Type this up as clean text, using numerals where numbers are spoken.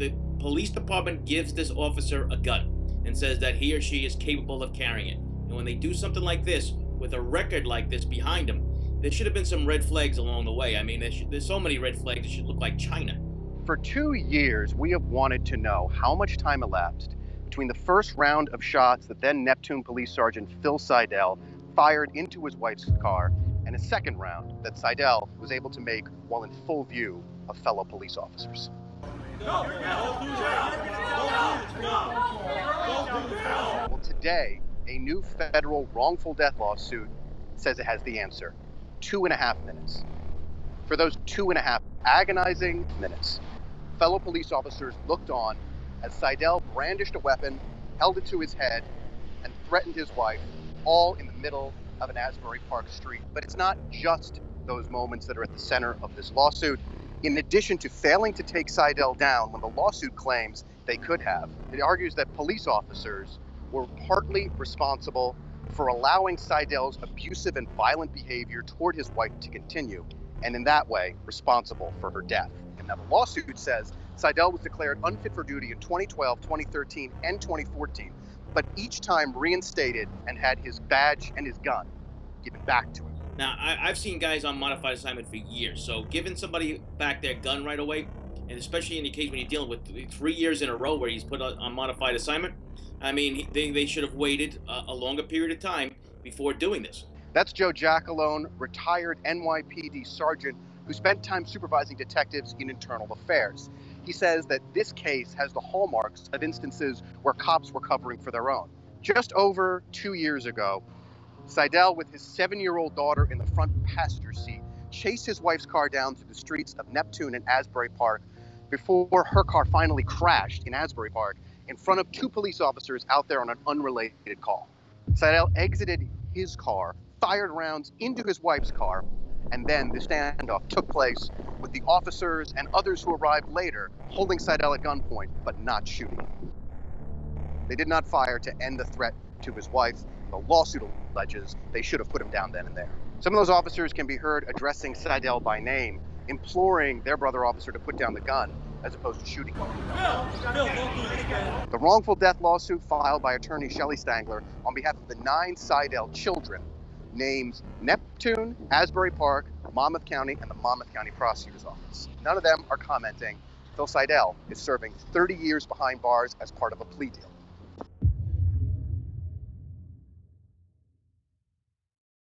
the police department gives this officer a gun and says that he or she is capable of carrying it. And when they do something like this, with a record like this behind them, there should have been some red flags along the way. I mean, there's so many red flags, it should look like China. For 2 years, we have wanted to know how much time elapsed between the first round of shots that then Neptune Police Sergeant Phil Seidle fired into his wife's car and a second round that Seidle was able to make while in full view of fellow police officers. Well, today, a new federal wrongful death lawsuit says it has the answer. 2.5 minutes. For those 2.5 agonizing minutes, fellow police officers looked on as Seidle brandished a weapon, held it to his head, and threatened his wife, all in the middle of an Asbury Park street. But it's not just those moments that are at the center of this lawsuit. In addition to failing to take Seidle down when the lawsuit claims they could have, it argues that police officers were partly responsible for allowing Seidle's abusive and violent behavior toward his wife to continue, and in that way, responsible for her death. And now the lawsuit says Seidle was declared unfit for duty in 2012, 2013, and 2014, but each time reinstated and had his badge and his gun given back to him. Now, I've seen guys on modified assignment for years, so giving somebody back their gun right away, and especially in the case when you're dealing with 3 years in a row where he's put on modified assignment, I mean, they should have waited a longer period of time before doing this. That's Joe Jackalone, retired NYPD sergeant who spent time supervising detectives in internal affairs. He says that this case has the hallmarks of instances where cops were covering for their own. Just over 2 years ago, Seidle, with his 7-year-old daughter in the front passenger seat, chased his wife's car down through the streets of Neptune and Asbury Park before her car finally crashed in Asbury Park in front of 2 police officers out there on an unrelated call. Seidle exited his car, fired rounds into his wife's car, and then the standoff took place with the officers and others who arrived later holding Seidle at gunpoint but not shooting. They did not fire to end the threat to his wife. The lawsuit alleges they should have put him down then and there. Some of those officers can be heard addressing Seidle by name, imploring their brother officer to put down the gun as opposed to shooting him. The wrongful death lawsuit filed by attorney Shelley Stangler on behalf of the 9 Seidle children names Neptune, Asbury Park, Monmouth County, and the Monmouth County Prosecutor's Office. None of them are commenting. Phil Seidle is serving 30 years behind bars as part of a plea deal.